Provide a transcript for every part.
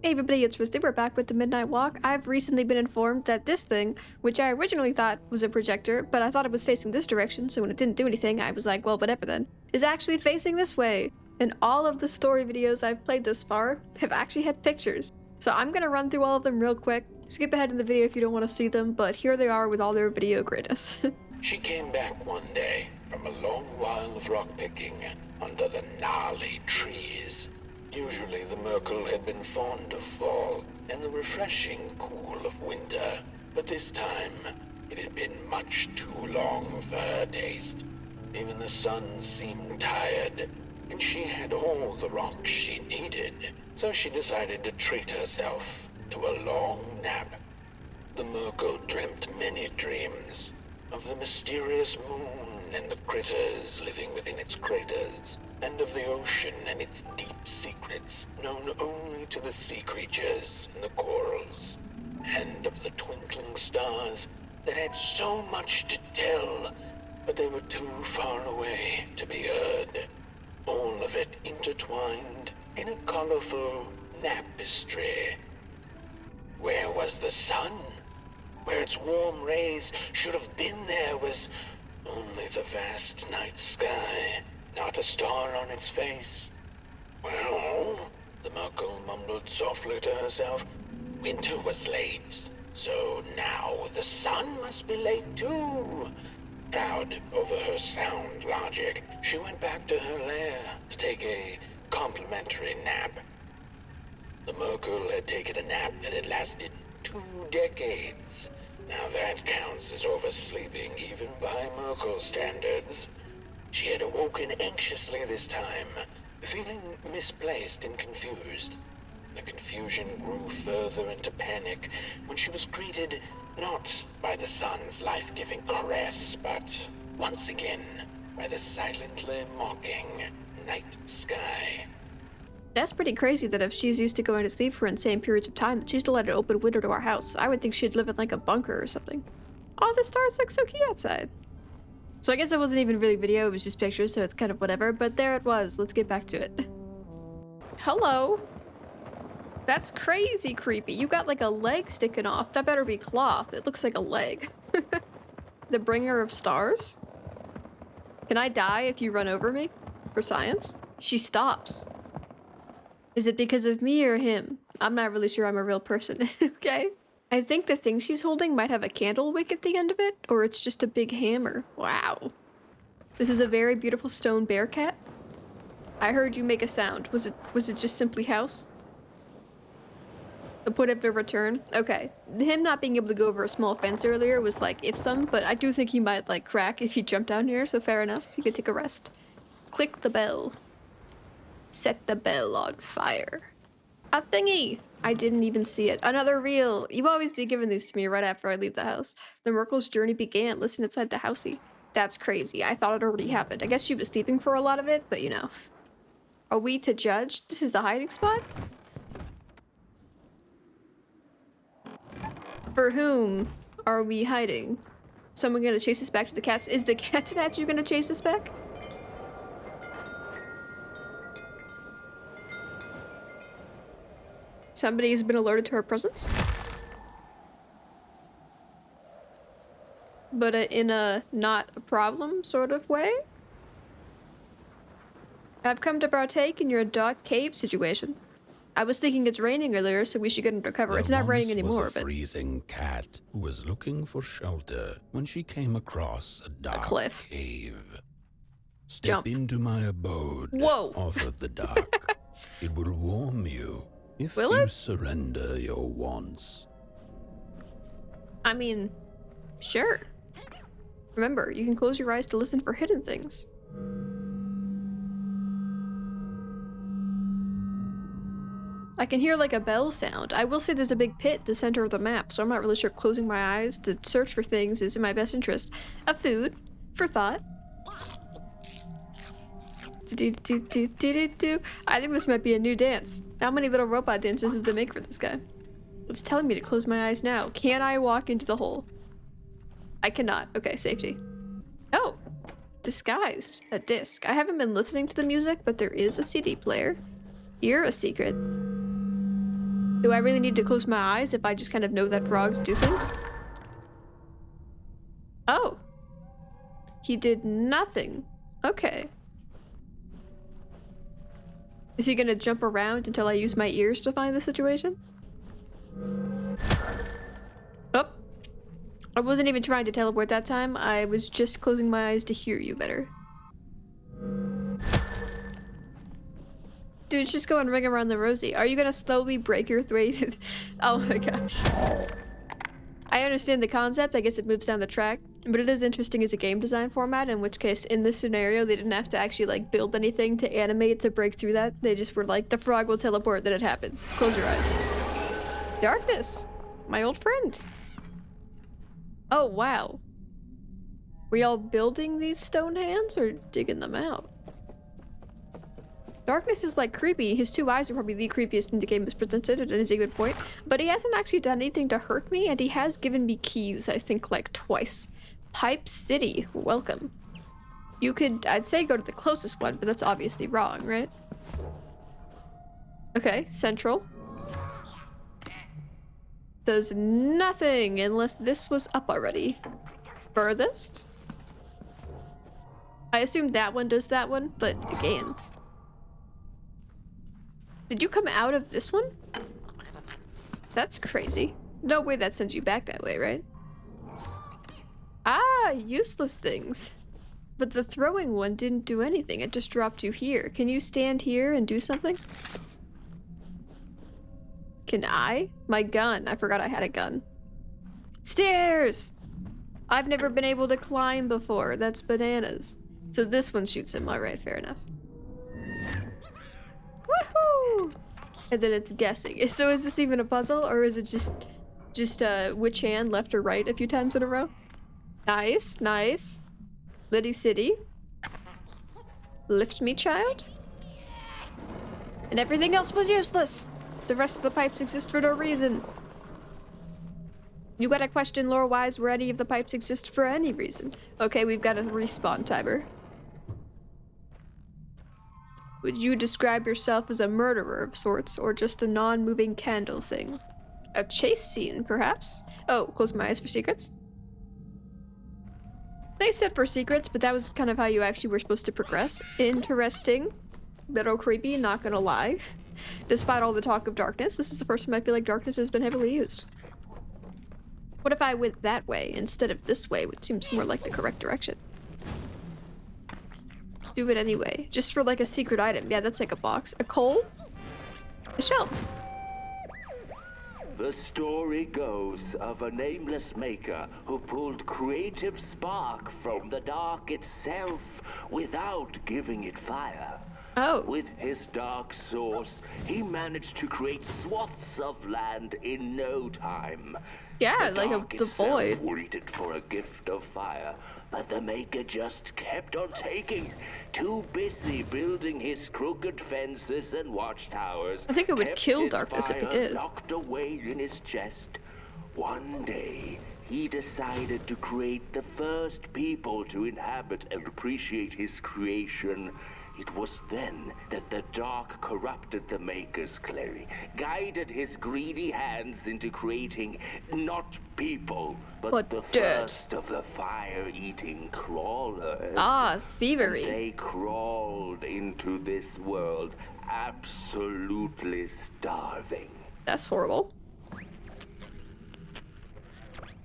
Hey everybody, it's Risty. We're back with the Midnight Walk. I've recently been informed that this thing, which I originally thought was a projector, but I thought it was facing this direction, so when it didn't do anything, I was like, well, whatever then, is actually facing this way. And all of the story videos I've played this far have actually had pictures. So I'm gonna run through all of them real quick. Skip ahead in the video if you don't want to see them, but here they are with all their video greatness. She came back one day from a long while of rock picking under the gnarly trees. Usually the Murkle had been fond of fall and the refreshing cool of winter, but this time it had been much too long for her taste. Even the sun seemed tired, and she had all the rocks she needed, so she decided to treat herself to a long nap. The Murkle dreamt many dreams of the mysterious moon and the critters living within its craters, and of the ocean and its deep secrets known only to the sea creatures and the corals, and of the twinkling stars that had so much to tell, but they were too far away to be heard. All of it intertwined in a colorful tapestry. Where was the sun? Where its warm rays should have been there was only the vast night sky, not a star on its face. Well, the Murkle mumbled softly to herself, winter was late, so now the sun must be late too. Proud over her sound logic, she went back to her lair to take a complimentary nap. The Murkle had taken a nap that had lasted 2 decades. Now that counts as oversleeping even by Murkle standards. She had awoken anxiously this time, feeling misplaced and confused. The confusion grew further into panic when she was greeted not by the sun's life-giving caress, but once again by the silently mocking night sky. That's pretty crazy that if she's used to going to sleep for insane periods of time, that she's still had an open window to our house. I would think she'd live in like a bunker or something. Oh, the stars look so cute outside. So I guess it wasn't even really video, it was just pictures, so it's kind of whatever, but there it was. Let's get back to it. Hello? That's crazy creepy. You got like a leg sticking off. That better be cloth. It looks like a leg. The bringer of stars? Can I die if you run over me? For science? She stops. Is it because of me or him? I'm not really sure I'm a real person, okay? I think the thing she's holding might have a candle wick at the end of it, or it's just a big hammer. Wow. This is a very beautiful stone bear cat. I heard you make a sound. Was it just simply house? A put up to return? Okay. Him not being able to go over a small fence earlier was like if some, but I do think he might like crack if he jumped down here, so fair enough. You could take a rest. Click the bell. Set the bell on fire. A thingy! I didn't even see it. Another reel. You've always been giving these to me right after I leave the house. The Murkle's journey began. Listen inside the housey. That's crazy. I thought it already happened. I guess she was sleeping for a lot of it, but you know. Are we to judge? This is the hiding spot? For whom are we hiding? Someone gonna chase us back to the cats? Is the cat statue gonna chase us back? Somebody has been alerted to her presence. But in a not a problem sort of way. I've come to partake in your dark cave situation. I was thinking it's raining earlier, so we should get under cover. It's not raining anymore, was a freezing cat who was looking for shelter when she came across a dark cliff. cave. Step Jump. into my abode. Whoa. Offered the dark. It will warm you if Will you it? surrender your wants. I mean, sure. Remember, you can close your eyes to listen for hidden things. I can hear like a bell sound. I will say there's a big pit at the center of the map, so I'm not really sure closing my eyes to search for things is in my best interest. A food, for thought. I think this might be a new dance. How many little robot dances does they make for this guy? It's telling me to close my eyes now. Can I walk into the hole? I cannot. Okay, safety. Oh, disguised. A disc. I haven't been listening to the music, but there is a CD player. You're a secret. Do I really need to close my eyes if I just kind of know that frogs do things? Oh. He did nothing. Okay. Is he gonna jump around until I use my ears to find the situation? Oh. I wasn't even trying to teleport that time. I was just closing my eyes to hear you better. Dude, just go and ring around the rosy. Are you gonna slowly break your way through? Oh my gosh. I understand the concept. I guess it moves down the track. But it is interesting as a game design format, in which case, in this scenario, they didn't have to actually, like, build anything to animate to break through that. They just were like, the frog will teleport, then it happens. Close your eyes. Darkness! My old friend. Oh, wow. Were y'all building these stone hands, or digging them out? Darkness is, like, creepy. His two eyes are probably the creepiest in the game as presented, and is a good point. But he hasn't actually done anything to hurt me, and he has given me keys, I think, like, twice. Pipe City, welcome. You could, I'd say go to the closest one, but that's obviously wrong, right? Okay, Central. Does nothing unless this was up already. Furthest? I assume that one does that one, but again. Did you come out of this one? That's crazy. No way that sends you back that way, right? Ah, useless things. But the throwing one didn't do anything. It just dropped you here. Can you stand here and do something? Can I? My gun. I forgot I had a gun. Stairs! I've never been able to climb before. That's bananas. So this one shoots him. Alright, fair enough. Woohoo! And then it's guessing. So is this even a puzzle, or is it just which hand, left or right, a few times in a row? Nice, nice. Liddy City. Lift me, child. And everything else was useless. The rest of the pipes exist for no reason. You gotta question lore-wise where any of the pipes exist for any reason. Okay, we've got a respawn timer. Would you describe yourself as a murderer of sorts, or just a non-moving candle thing? A chase scene, perhaps? Oh, close my eyes for secrets? They said for secrets, but that was kind of how you actually were supposed to progress. Interesting. Little creepy, not gonna lie. Despite all the talk of darkness, this is the first time I feel like darkness has been heavily used. What if I went that way instead of this way, which seems more like the correct direction? Do it anyway. Just for like a secret item. Yeah, that's like a box. A coal? A shelf. The story goes of a nameless maker who pulled creative spark from the dark itself without giving it fire. Oh. With his dark source, he managed to create swaths of land in no time. Yeah, The like dark the itself void. waited for a gift of fire, but the maker just kept on taking. Too busy building his crooked fences and watchtowers. I think it would kept kill his darkness if he fire did. Locked away in his chest. One day, he decided to create the first people to inhabit and appreciate his creation. It was then that the dark corrupted the maker's clay, guided his greedy hands into creating not people, but the dirt. first of the fire-eating crawlers. Ah, thievery. And they crawled into this world, absolutely starving. That's horrible.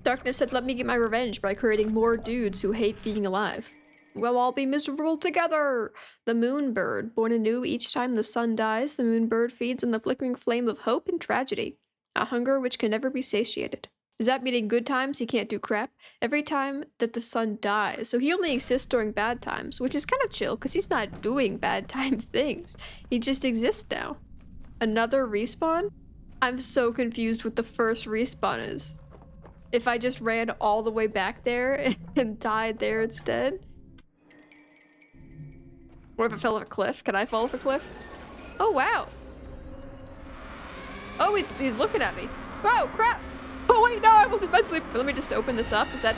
Darkness said, let me get my revenge by creating more dudes who hate being alive. We'll all be miserable together! The moon bird, born anew each time the sun dies, the moon bird feeds on the flickering flame of hope and tragedy. A hunger which can never be satiated. Does that mean in good times he can't do crap? Every time that the sun dies, so he only exists during bad times, which is kind of chill, because he's not doing bad time things. He just exists now. Another respawn? I'm so confused what the first respawn is. If I just ran all the way back there and died there instead? What if I fell off a cliff? Can I fall off a cliff? Oh, wow. Oh, he's looking at me. Whoa, crap. Oh, wait, no, I wasn't meant to leave. Let me just open this up. Does that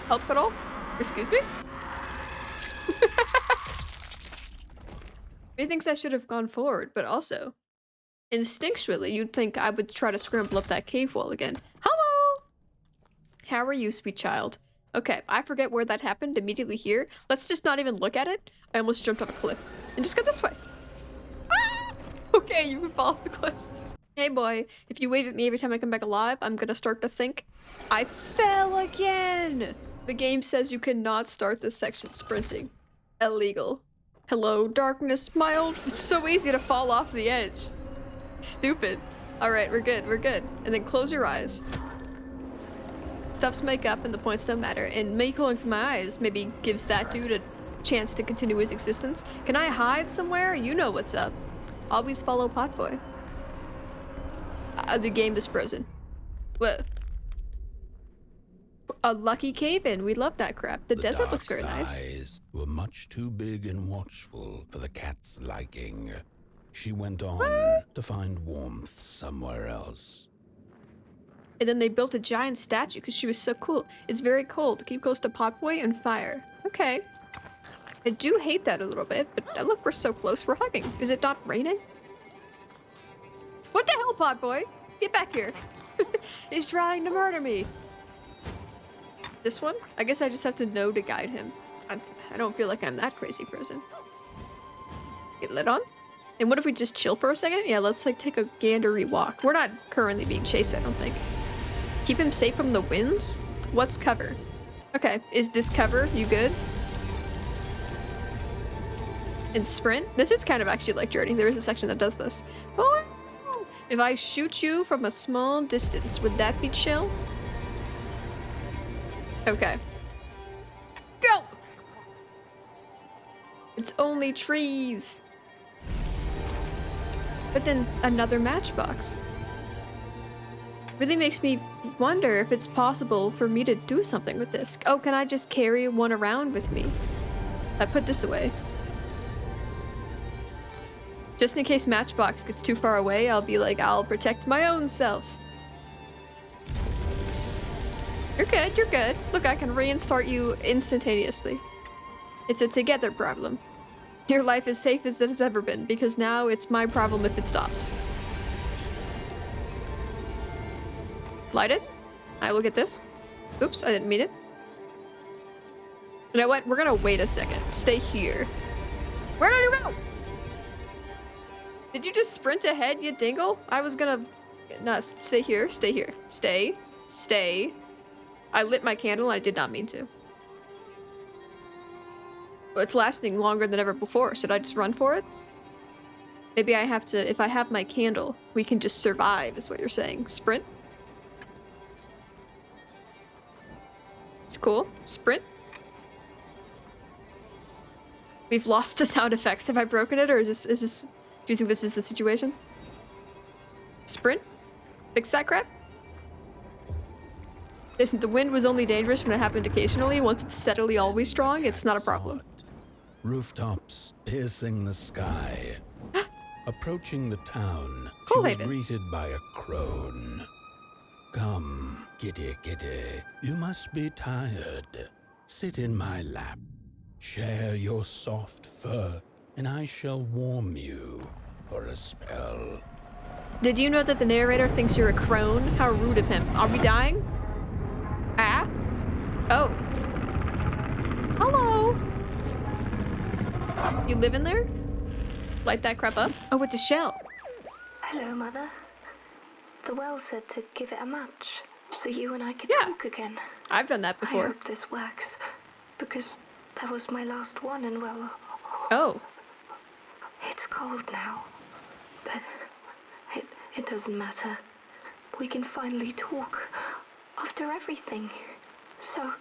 help at all? Excuse me? He thinks I should have gone forward, but also, Instinctually, you'd think I would try to scramble up that cave wall again. Hello! How are you, sweet child? Okay, I forget where that happened immediately here. Let's just not even look at it. I almost jumped off a cliff. And just go this way. Ah! Okay, you can fall off the cliff. Hey boy, if you wave at me every time I come back alive, I'm gonna start to think I fell again! The game says you cannot start this section sprinting. Illegal. Hello, darkness, my old... It's so easy to fall off the edge. Stupid. Alright, we're good, we're good. And then close your eyes. Stuffs make up and the points don't matter. And me closing my eyes maybe gives that dude a chance to continue his existence. Can I hide somewhere? You know what's up. Always follow Potboy. The game is frozen. Whoa. A lucky cave-in. We love that crap. The desert looks very nice. Eyes were much too big and watchful for the cat's liking. She went on to find warmth somewhere else. And then they built a giant statue because she was so cool. It's very cold. Keep close to Potboy and fire. Okay. I do hate that a little bit, but look, we're so close. We're hugging. Is it not raining? What the hell, Potboy? Get back here. He's trying to murder me. This one? I guess I just have to know to guide him. I don't feel like I'm that crazy frozen. Get lit on? And what if we just chill for a second? Yeah, let's like take a gandery walk. We're not currently being chased, I don't think. Keep him safe from the winds? What's cover? Okay, is this cover? You good? And sprint? This is kind of actually like Journey. There is a section that does this. Oh, if I shoot you from a small distance, would that be chill? Okay. Go! It's only trees. But then another matchbox. Really makes me wonder if it's possible for me to do something with this. Oh, can I just carry one around with me? I put this away. Just in case Matchbox gets too far away, I'll be like, I'll protect my own self. You're good, you're good. Look, I can reinstart you instantaneously. It's a together problem. Your life is safe as it has ever been, because now it's my problem if it stops. Light it. I will get this. Oops, I didn't mean it. You know what? We're gonna wait a second. Stay here. Where did you go? Did you just sprint ahead, you dingle? I was gonna... No, stay here. Stay here. Stay. Stay. I lit my candle and I did not mean to. It's lasting longer than ever before. Should I just run for it? Maybe I have to... If I have my candle, we can just survive, is what you're saying. Sprint? It's cool. Sprint? We've lost the sound effects. Have I broken it, or is this... Do you think this is the situation? Sprint? Fix that crap? Listen, the wind was only dangerous when it happened occasionally. Once it's steadily always strong, it's not a problem. Rooftops piercing the sky. Approaching the town, she Cool was Haven. greeted by a crone. Come, kitty, kitty, you must be tired. Sit in my lap. Share your soft fur, and I shall warm you for a spell. Did you know that the narrator thinks you're a crone? How rude of him. Are we dying? Ah? Oh. Hello. You live in there? Light that crap up? Oh, it's a shell. Hello, Mother. The well said to give it a match, so you and I could Yeah. talk again. I've done that I before. hope this works, because that was my last one, and well, Oh. it's cold now. But it doesn't matter. We can finally talk after everything. So,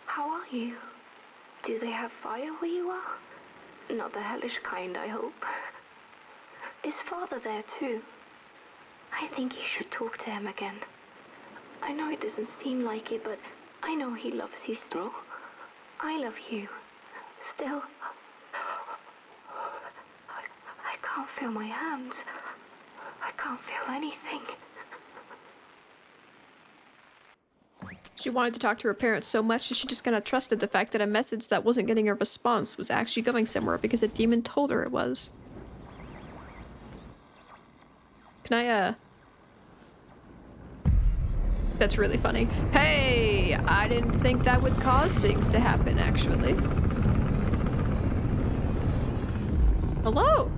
how are you? Do they have fire where you are? Not the hellish kind, I hope. Is Father there too? I think you should talk to him again. I know it doesn't seem like it, but I know he loves you still. I love you. Still. I can't feel my hands. I can't feel anything. She wanted to talk to her parents so much that she just kind of trusted the fact that a message that wasn't getting a response was actually going somewhere because a demon told her it was. Can I, That's really funny. Hey, I didn't think that would cause things to happen, actually. Hello?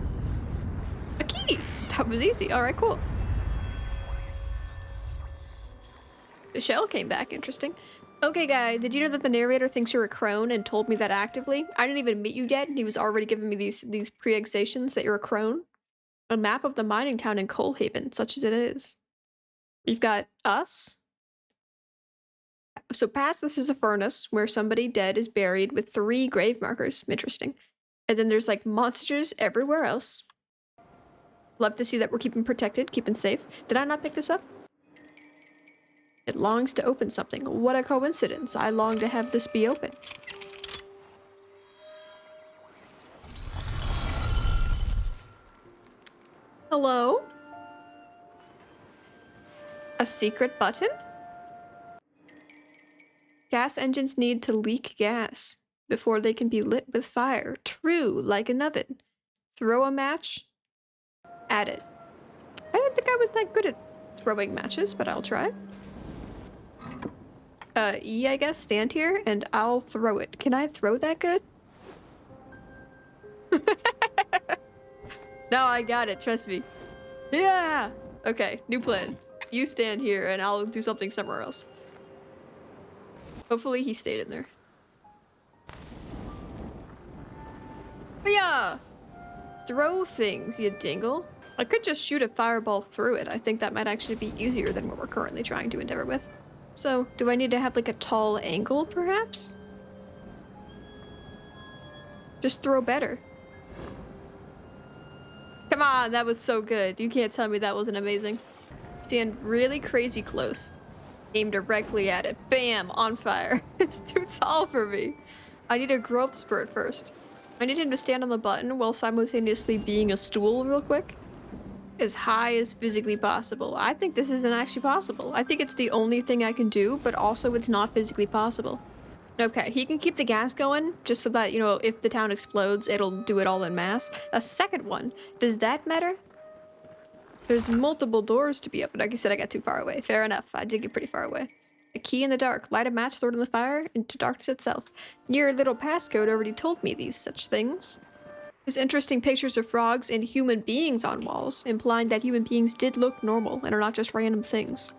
A key! That was easy. Alright, cool. The shell came back. Interesting. Okay, guys, did you know that the narrator thinks you're a crone and told me that actively? I didn't even meet you yet, and he was already giving me these pre-exations that you're a crone. A map of the mining town in Coalhaven, such as it is. You've got us. So past this is a furnace where somebody dead is buried with 3 grave markers. Interesting. And then there's like monsters everywhere else. Love to see that we're keeping protected, keeping safe. Did I not pick this up? It longs to open something. What a coincidence. I long to have this be open. Hello? A secret button? Gas engines need to leak gas before they can be lit with fire. True, like an oven. Throw a match. Add it. I didn't think I was that good at throwing matches, but I'll try. E, I guess. Stand here, and I'll throw it. Can I throw that good? No, I got it. Trust me. Yeah! Okay, new plan. You stand here, and I'll do something somewhere else. Hopefully he stayed in there. But yeah! Throw things, you dingle. I could just shoot a fireball through it. I think that might actually be easier than what we're currently trying to endeavor with. So, do I need to have like a tall angle, perhaps? Just throw better. Come on, that was so good. You can't tell me that wasn't amazing. Stand really crazy close. Aim directly at it. Bam! On fire. It's too tall for me. I need a growth spurt first. I need him to stand on the button while simultaneously being a stool real quick. As high as physically possible. I think this isn't actually possible. I think it's the only thing I can do, but also it's not physically possible. Okay, he can keep the gas going, just so that, you know, if the town explodes, it'll do it all en masse. A second one. Does that matter? There's multiple doors to be opened. Like I said, I got too far away. Fair enough. I did get pretty far away. A key in the dark. Light a match, throw it in the fire, into darkness itself. Your little passcode already told me these such things. There's interesting pictures of frogs and human beings on walls, implying that human beings did look normal and are not just random things.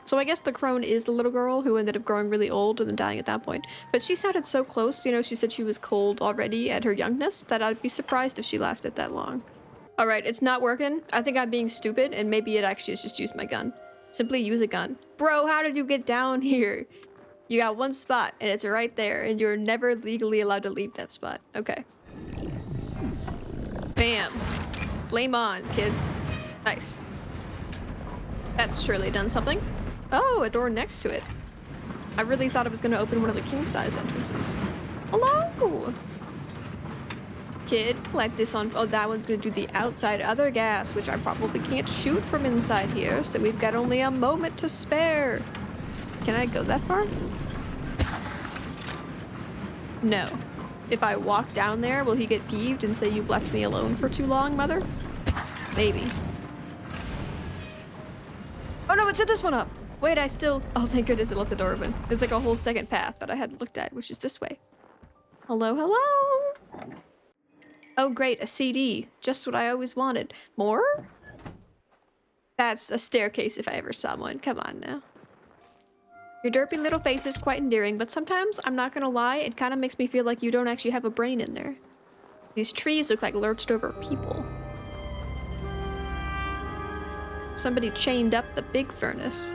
So I guess the crone is the little girl who ended up growing really old and then dying at that point. But she sounded so close, you know, she said she was cold already at her youngness, that I'd be surprised if she lasted that long. Alright, it's not working. I think I'm being stupid, and maybe it actually is just use my gun. Simply use a gun. Bro, how did you get down here? You got one spot, and it's right there, and you're never legally allowed to leave that spot. Okay. Bam. Flame on, kid. Nice. That's surely done something. Oh, a door next to it. I really thought it was going to open one of the king-size entrances. Hello! Kid, light this on. Oh, that one's going to do the outside other gas, which I probably can't shoot from inside here, so we've got only a moment to spare. Can I go that far? No. If I walk down there, will he get peeved and say you've left me alone for too long, mother? Maybe. Oh no, it set this one up! Wait, I still... Oh, thank goodness it left the door open. There's like a whole second path that I hadn't looked at, which is this way. Hello, hello? Oh great, a CD. Just what I always wanted. More? That's a staircase if I ever saw one. Come on now. Your derpy little face is quite endearing, but sometimes, I'm not gonna lie, it kind of makes me feel like you don't actually have a brain in there. These trees look like lurched over people. Somebody chained up the big furnace.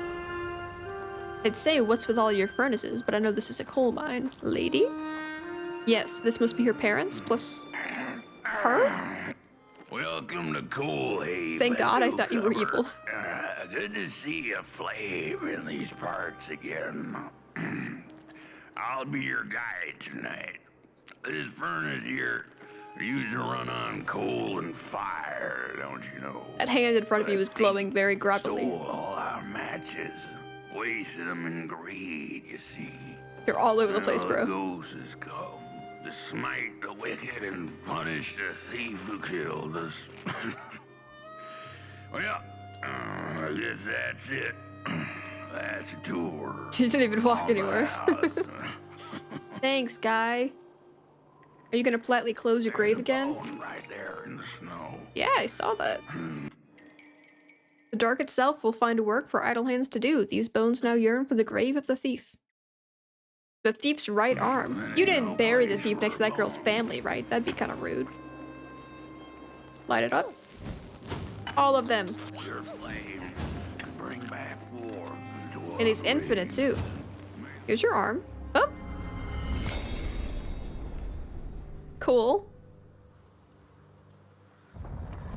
I'd say what's with all your furnaces, but I know this is a coal mine. Lady? Yes, this must be her parents, plus... her? Welcome to Coalhaven. Thank God, I thought you were evil. Good to see a flame in these parts again. I'll be your guide tonight. This furnace here used to run on coal and fire, don't you know? That hand in front of you was glowing very groggily. Stole all our matches, wasted them in greed, you see. You're all over the place, bro. The ghosts has come to smite the wicked and punish the thief who killed us. Well, I guess that's it. That's a tour. You didn't even walk of the anywhere. house. Thanks, guy. Are you gonna politely close your grave There's a again? bone right there in the snow. Yeah, I saw that. The dark itself will find work for idle hands to do. These bones now yearn for the grave of the thief. The thief's right arm. You didn't bury the thief next to that girl's family, right? That'd be kind of rude. Light it up. All of them. Your flame can bring back war into And he's infinite, too. Here's your arm. Oh. Cool.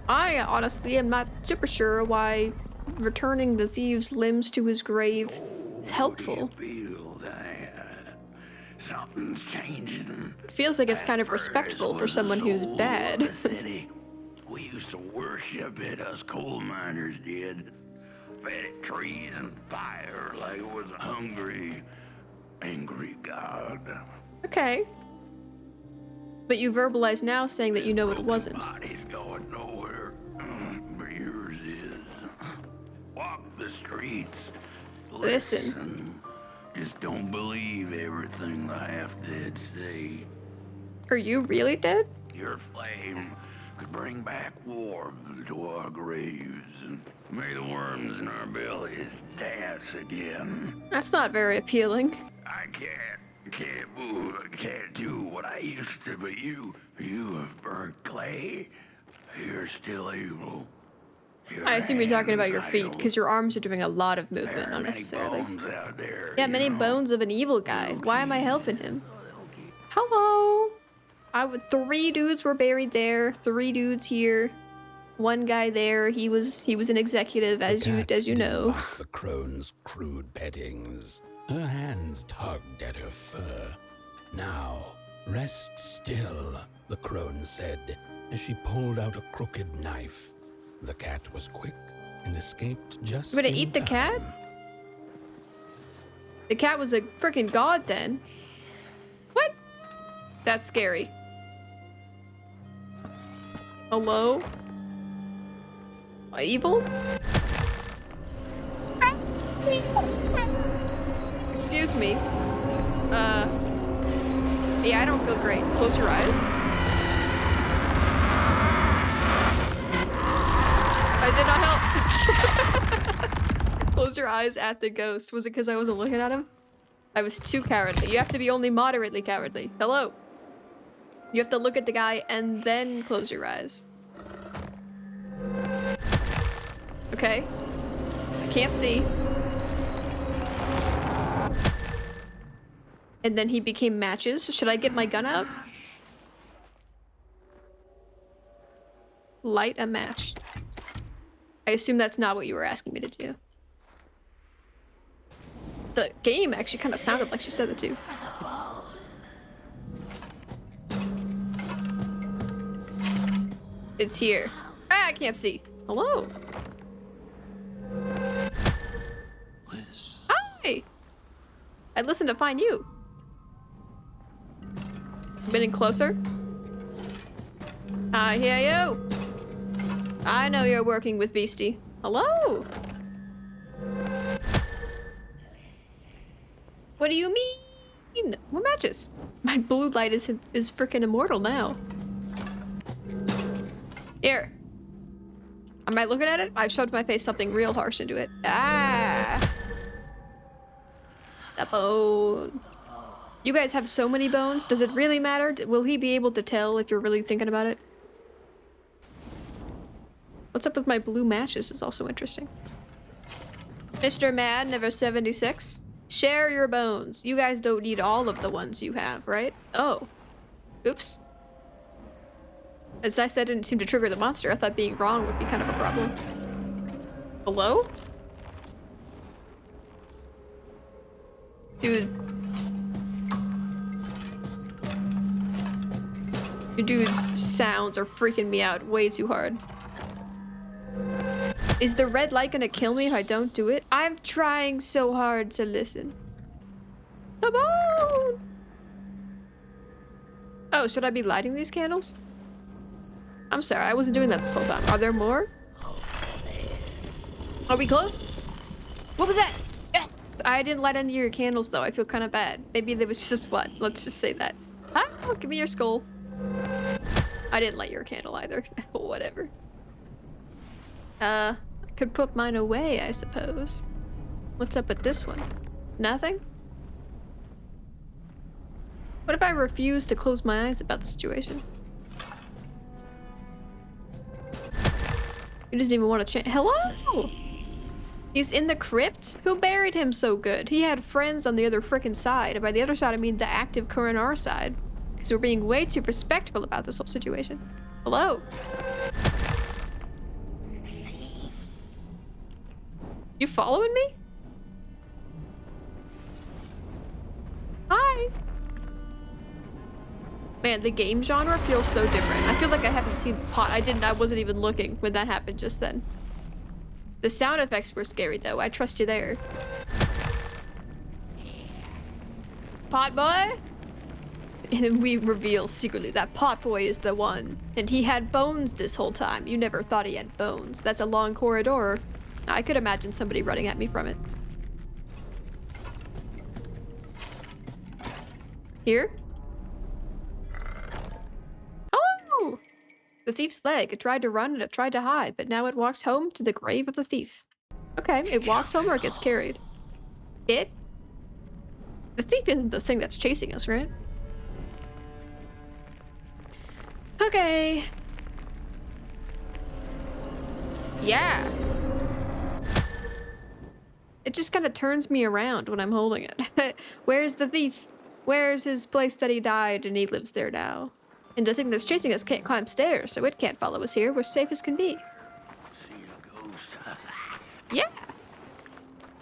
I honestly am not super sure why returning the thieves' limbs to his grave is helpful. Feel that something's changing. It feels like it's kind of At first respectful for was the someone who's soul of bad. the city. We used to worship it, us coal miners did. Fed it trees and fire like it was a hungry, angry god. Okay. But you verbalize now saying that you know it wasn't. Body's going nowhere, but yours is. Walk the streets. Listen. Just don't believe everything the half-dead say. Are you really dead? Your flame could bring back warmth to our graves, and may the worms in our bellies dance again. That's not very appealing. I can't move, I can't do what I used to, but you have burnt clay. You're still able. Your I assume you're talking about your hands feet, idle. because your arms are doing a lot of There movement are many unnecessarily. bones out there, Yeah, you many know. bones of an evil guy. Why am I helping him? Hello. 3 dudes were buried there. 3 dudes here. 1 guy there. He was an executive, The as cat you didn't know. like the crone's crude pettings. Her hands tugged at her fur. Now, rest still, the crone said, as she pulled out a crooked knife. The cat was quick and escaped just You gonna in eat the cat? time. The cat was a freaking god then. What? That's scary. Hello? Evil? Excuse me. Yeah, I don't feel great. Close your eyes. I did not help. Close your eyes at the ghost. Was it because I wasn't looking at him? I was too cowardly. You have to be only moderately cowardly. Hello. You have to look at the guy and then close your eyes. Okay. I can't see. And then he became matches. Should I get my gun out? Light a match. I assume that's not what you were asking me to do. The game actually kind of sounded like she said it too. It's here. Ah, I can't see. Hello. Hi. I listened to find you. Been in closer? I hear you. I know you're working with Beastie. Hello. What do you mean? What matches? My blue light is freaking immortal now. Here. Am I looking at it? I've shoved my face something real harsh into it. Ah. The bone. You guys have so many bones. Does it really matter? Will he be able to tell if you're really thinking about it? What's up with my blue matches is also interesting. Mr. Mad, never 76. Share your bones. You guys don't need all of the ones you have, right? Oh. Oops. It's nice that didn't seem to trigger the monster. I thought being wrong would be kind of a problem. Hello? Dude. Your dude's sounds are freaking me out way too hard. Is the red light gonna kill me if I don't do it? I'm trying so hard to listen. The bone! Oh, should I be lighting these candles? I'm sorry, I wasn't doing that this whole time. Are there more? Are we close? What was that? Yes! I didn't light any of your candles though. I feel kind of bad. Maybe there was just one. Let's just say that. Ah, give me your skull. I didn't light your candle either. Whatever. I could put mine away, I suppose. What's up with this one? Nothing? What if I refuse to close my eyes about the situation? He doesn't even want to change. Hello? He's in the crypt? Who buried him so good? He had friends on the other frickin' side. And by the other side, I mean the active current R side. Because we're being way too respectful about this whole situation. Hello? You following me? Hi. Man, the game genre feels so different. I feel like I haven't seen pot. I wasn't even looking when that happened just then. The sound effects were scary though. I trust you there. Pot boy? And then we reveal secretly that pot boy is the one. And he had bones this whole time. You never thought he had bones. That's a long corridor. I could imagine somebody running at me from it. Here? Oh! The thief's leg. It tried to run and it tried to hide, but now it walks home to the grave of the thief. Okay, it walks home or it gets carried. It? The thief isn't the thing that's chasing us, right? Okay. Yeah. It just kind of turns me around when I'm holding it. Where's the thief? Where's his place that he died and he lives there now? And the thing that's chasing us can't climb stairs, so it can't follow us here. We're safe as can be. See a ghost. Yeah.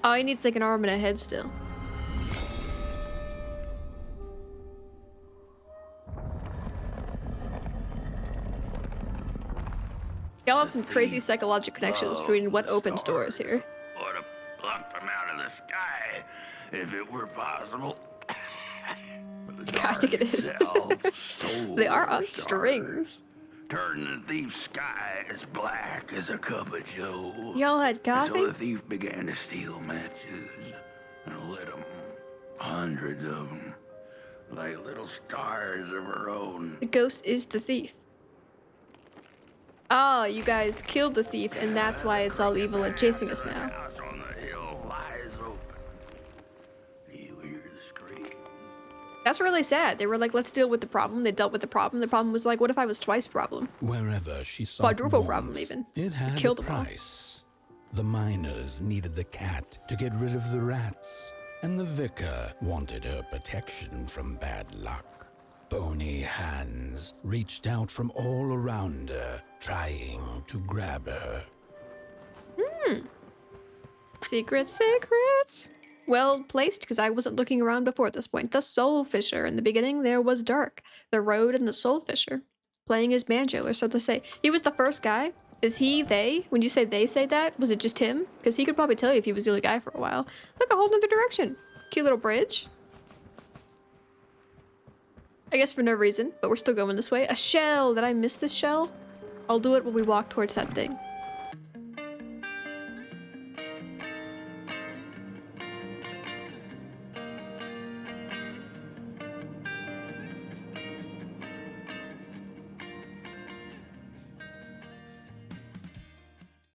Oh, he needs like an arm and a head still. Y'all have some crazy psychological connections between what opens doors here. Would have plucked them out of the sky if it were possible. I think it is. They are on strings. Turned the thief's sky as black as a cup of joe. Y'all had And coffee? so the thief began to steal matches and lit them. Hundreds of them. Like little stars of her own. The ghost is the thief. Oh, you guys killed the thief, and that's why it's all evil and chasing us now. The house on the hill lies open. You hear the scream. That's really sad. They were like, let's deal with the problem. They dealt with the problem. The problem was like, what if I was twice problem? Wherever she saw Quadruple problem, even. It had Killed a them all. price. The miners needed the cat to get rid of the rats, and the vicar wanted her protection from bad luck. Bony hands reached out from all around her, trying to grab her. Secrets. Well placed, because I wasn't looking around before at this point. The Soul Fisher. In the beginning, there was Dark, the Road, and the Soul Fisher. Playing his banjo, or so to say. He was the first guy. Is he, they? When you say they say that, was it just him? Because he could probably tell you if he was the only guy for a while. Look, a whole nother direction. Cute little bridge. I guess for no reason, but we're still going this way. A shell! Did I miss this shell? I'll do it when we walk towards that thing.